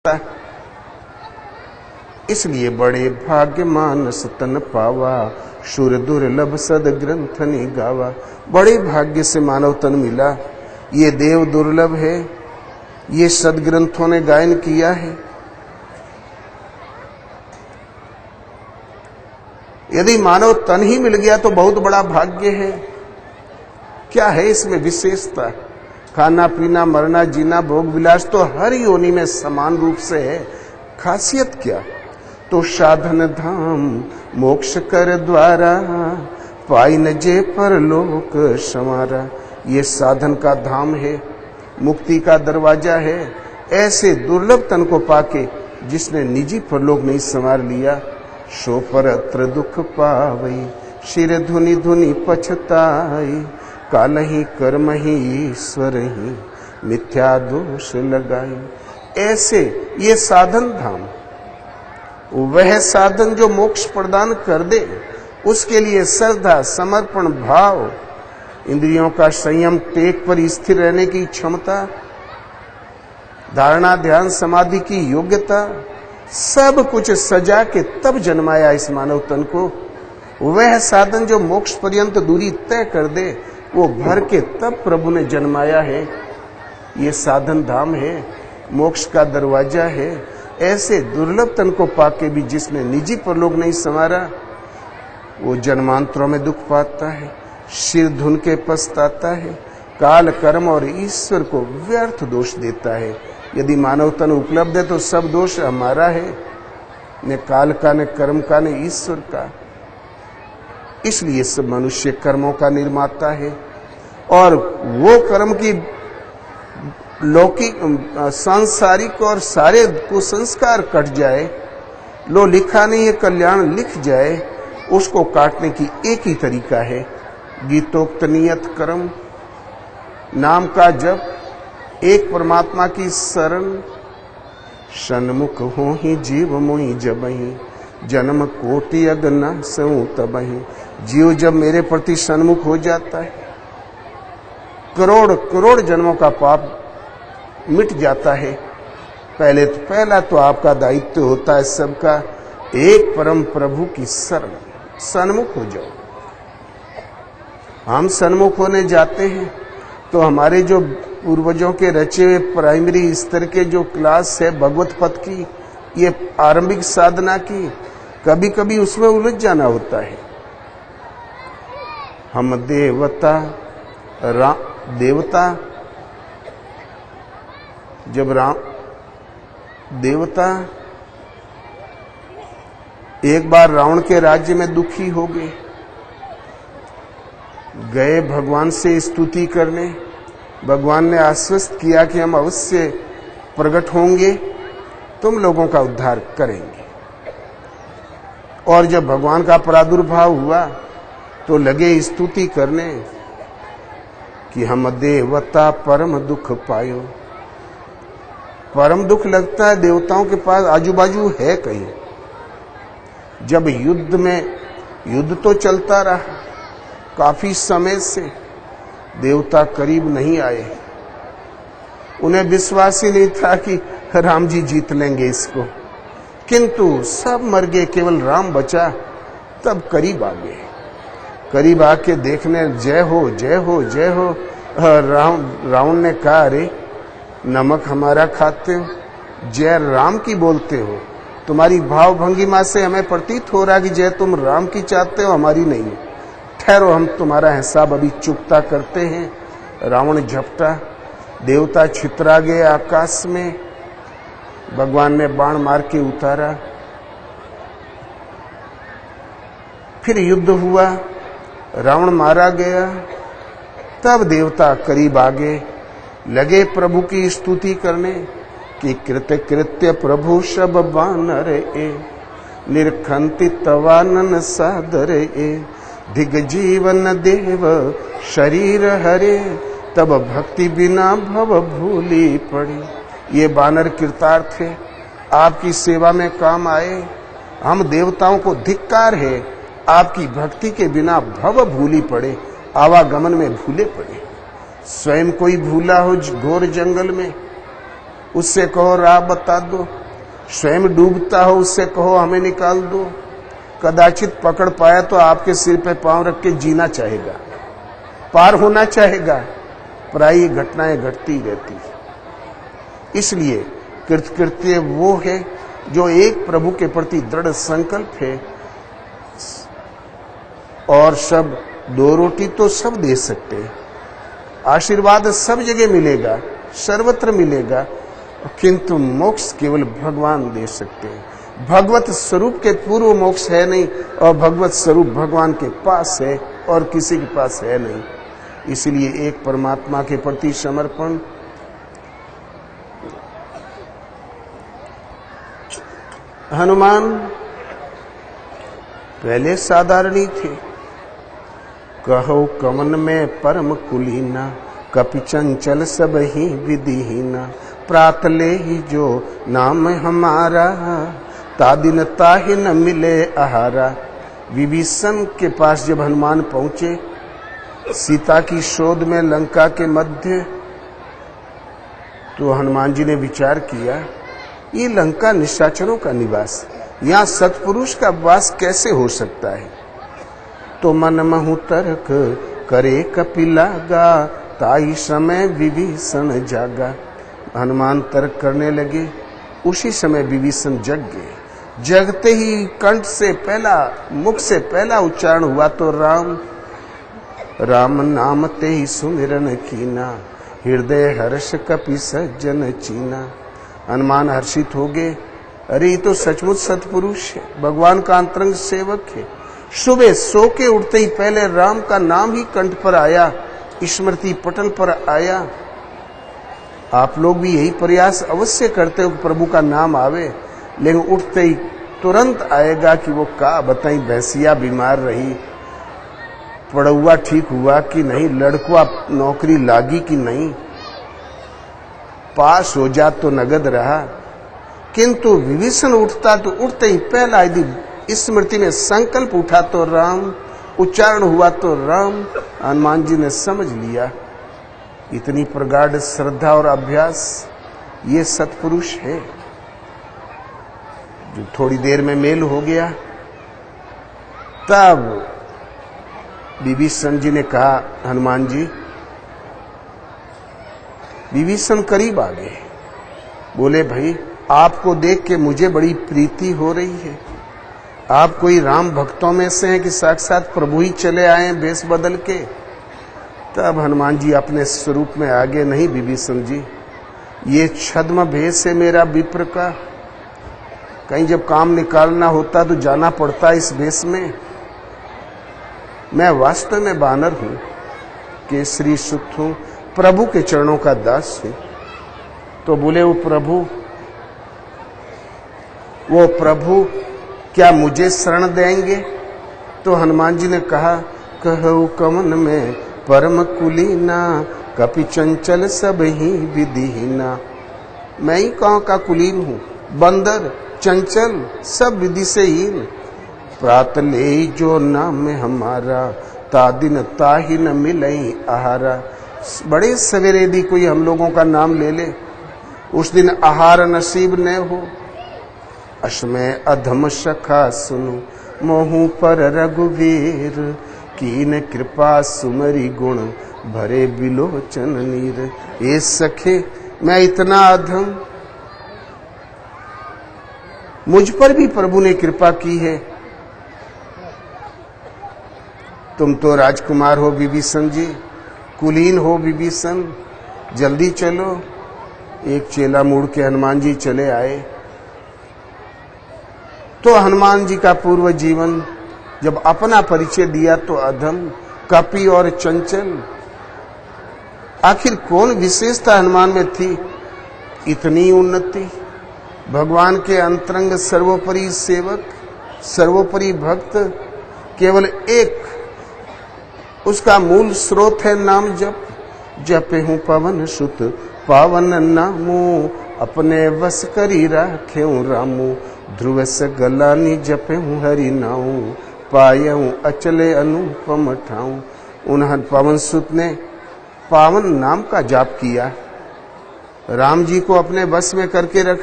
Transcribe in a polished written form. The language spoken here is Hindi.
सकता। इसलिए बड़े भाग्य मानस तन पावा, शुर दुर्लभ सद ग्रंथ ने गावा। बड़े भाग्य से मानव तन मिला, ये देव दुर्लभ है, ये सदग्रंथों ने गायन किया है। यदि मानव तन ही मिल गया तो बहुत बड़ा भाग्य है। क्या है इसमें विशेषता? खाना पीना मरना जीना भोग विलास तो हर योनि में समान रूप से है। खासियत क्या? तो साधन धाम मोक्ष कर द्वारा, पाई न जे परलोक समारा। ये साधन का धाम है, मुक्ति का दरवाजा है। ऐसे दुर्लभ तन को पाके जिसने निजी परलोक नहीं संवार लिया, सो परत्र दुख पावई, शिर धुनि धुनि पछताई। काल ही कर्म ही ईश्वर ही, मिथ्या दोष लगाई। ऐसे ये साधन धाम, वह साधन जो मोक्ष प्रदान कर दे, उसके लिए श्रद्धा समर्पण भाव, इंद्रियों का संयम, टेक पर स्थिर रहने की क्षमता, धारणा ध्यान समाधि की योग्यता, सब कुछ सजा के तब जन्माया इस मानव तन को। वह साधन जो मोक्ष पर्यंत दूरी तय कर दे, वो भर के तब प्रभु ने जन्माया है। ये साधन धाम है, मोक्ष का दरवाजा है। ऐसे दुर्लभ तन को पाके भी जिसने निजी परलोक नहीं संवारा, वो जन्मांतरों में दुख पाता है, सिर धुन के पछताता है, काल कर्म और ईश्वर को व्यर्थ दोष देता है। यदि मानव तन उपलब्ध है तो सब दोष हमारा है, न काल का, न कर्म का, न ईश्वर का। इसलिए सब मनुष्य कर्मों का निर्माता है, और वो कर्म की लौकिक सांसारिक और सारे कुसंस्कार कट जाए, लो लिखा नहीं है कल्याण लिख जाए, उसको काटने की एक ही तरीका है, गीतोक्त नियत कर्म, नाम का जप, एक परमात्मा की शरण। सन्मुख हो ही जीव मोहि जबहि, जन्म कोटि अगना सऊ तबहि। जीव जब मेरे प्रति सन्मुख हो जाता है, करोड़ करोड़ जन्मों का पाप मिट जाता है। पहला तो आपका दायित्व होता है सबका, एक परम प्रभु की शरण, सन्मुख हो जाओ। हम सन्मुख होने जाते हैं तो हमारे जो पूर्वजों के रचे हुए प्राइमरी स्तर के जो क्लास है भगवत पद की, ये आरंभिक साधना की, कभी कभी उसमें उलझ जाना होता है। हम देवता जब देवता एक बार रावण के राज्य में दुखी हो गए भगवान से स्तुति करने। भगवान ने आश्वस्त किया कि हम अवश्य प्रकट होंगे, तुम लोगों का उद्धार करेंगे। और जब भगवान का प्रादुर्भाव हुआ तो लगे स्तुति करने कि हम देवता परम दुख पायो। परम दुख लगता है देवताओं के पास आजू बाजू है कहीं। जब युद्ध तो चलता रहा काफी समय से, देवता करीब नहीं आए। उन्हें विश्वास ही नहीं था कि राम जी जीत लेंगे इसको, किंतु सब मर गए, केवल राम बचा। तब करीब आ गए, करीब आके देखने, जय हो जय हो जय हो। रावण ने कहा, अरे नमक हमारा खाते हो, जय राम की बोलते हो। तुम्हारी भाव भंगिमा से हमें प्रतीत हो रहा कि जय तुम राम की चाहते हो, हमारी नहीं। ठहरो, हम तुम्हारा हिसाब अभी चुकता करते हैं। रावण झपटा, देवता छितरा गए आकाश में। भगवान ने बाण मार के उतारा। फिर युद्ध हुआ, रावण मारा गया। तब देवता करीब आ गए, लगे प्रभु की स्तुति करने कि कृत्य कृत्य प्रभु सब बानर ए, निरखंति तवानन सादर ए, दिग जीवन देव शरीर हरे, तब भक्ति बिना भव भूली पड़ी। ये बानर कृतार्थ थे, आपकी सेवा में काम आए। हम देवताओं को धिक्कार है, आपकी भक्ति के बिना भव भूली पड़े, आवागमन में भूले पड़े। स्वयं कोई भूला हो घोर जंगल में, उससे कहो राह बता दो। स्वयं डूबता हो उससे कहो हमें निकाल दो। कदाचित पकड़ पाया तो आपके सिर पे पांव रख के जीना चाहेगा, पार होना चाहेगा। पराई घटनाएं घटती रहती है। इसलिए कृतकृत्य वो है जो एक प्रभु के प्रति दृढ़ संकल्प है। और सब दो रोटी तो सब दे सकते हैं, आशीर्वाद सब जगह मिलेगा, सर्वत्र मिलेगा, किंतु मोक्ष केवल भगवान दे सकते हैं। भगवत स्वरूप के पूर्व मोक्ष है नहीं, और भगवत स्वरूप भगवान के पास है और किसी के पास है नहीं। इसलिए एक परमात्मा के प्रति समर्पण। हनुमान पहले साधारणी थे। कहो कवन में परम कुलीना, कपि चंचल सब ही विधिहीना। प्रात ले ही जो नाम हमारा, तादिन ताहि न मिले आहारा। विभीषण के पास जब हनुमान पहुंचे, सीता की शोध में लंका के मध्य, तो हनुमान जी ने विचार किया, ये लंका निशाचरों का निवास, यहाँ सत्पुरुष का वास कैसे हो सकता है। तो मन महु तर्क करे कपिलागा, ताई समय विभीषण जागा। हनुमान तर्क करने लगे, उसी समय विभीषण जग गए। जगते ही कंठ से पहला, मुख से पहला उच्चारण हुआ तो राम। राम नाम ते ही सुमिरन कीना, हृदय हर्ष कपि सज्जन चीना। हनुमान हर्षित हो गए, अरे ये तो सचमुच सत्पुरुष है, भगवान का अंतरंग सेवक है। सुबह सो के उठते ही पहले राम का नाम ही कंठ पर आया, स्मृति पटल पर आया। आप लोग भी यही प्रयास अवश्य करते हो कि प्रभु का नाम आवे, लेकिन उठते ही तुरंत आएगा कि वो का बताई, भैंसिया बीमार रही, पड़ुआ ठीक हुआ कि नहीं, लड़कुआ नौकरी लागी कि नहीं, पास हो जा तो नगद रहा। किंतु विभीषण उठता तो उठते ही पहला यदि स्मृति में संकल्प उठा तो राम, उच्चारण हुआ तो राम। हनुमान जी ने समझ लिया, इतनी प्रगाढ़ श्रद्धा और अभ्यास, ये सत्पुरुष है। जो थोड़ी देर में मेल हो गया, तब विभीषण जी ने कहा, हनुमान जी। विभीषण करीब आ गए, बोले भाई आपको देख के मुझे बड़ी प्रीति हो रही है। आप कोई राम भक्तों में से हैं कि साक्षात प्रभु ही चले आए वेश बदल के। तब हनुमान जी अपने स्वरूप में आगे, नहीं विभीषण जी, ये छद्म भेष है मेरा विप्र का, कहीं जब काम निकालना होता तो जाना पड़ता इस भेष में। मैं वास्तव में बानर हूं, केसरी सुत हूं, प्रभु के चरणों का दास हूं। तो बोले वो प्रभु क्या मुझे शरण देंगे? तो हनुमान जी ने कहा, कहो कवन में परम कुलीना, कपि चंचल सब ही विधिहीना। मैं ही कहाँ का कुलीन हूँ, बंदर, चंचल, सब विधि से हीन। प्रात ले जो नाम हमारा, तादिन ताहि न मिलई आहारा। बड़े सवेरे यदि कोई हम लोगों का नाम ले ले, उस दिन आहार नसीब न हो। अश्मय अधम सखा सुनु, मोहू पर रघुवीर, कीन कृपा सुमरी गुण, भरे बिलोचन नीर। ए सखे मैं इतना अधम, मुझ पर भी प्रभु ने कृपा की है। तुम तो राजकुमार हो विभीषण जी, कुलीन हो विभीषण, जल्दी चलो। एक चेला मुड़ के हनुमान जी चले आए। तो हनुमान जी का पूर्व जीवन जब अपना परिचय दिया तो अधम, कपि और चंचल। आखिर कौन विशेषता हनुमान में थी इतनी उन्नति? भगवान के अंतरंग सर्वोपरि सेवक, सर्वोपरि भक्त, केवल एक उसका मूल स्रोत है नाम जप। जपे हूँ पवन सुत पावन नामो, अपने वश करी राख्यूं रामू। ध्रुव से गलानी जपे हूँ हरि नाऊ, पायऊं अचले अनुपम ठाऊं। उन पवन सुत ने पावन नाम का जाप किया राम जी को अपने बस में करके रख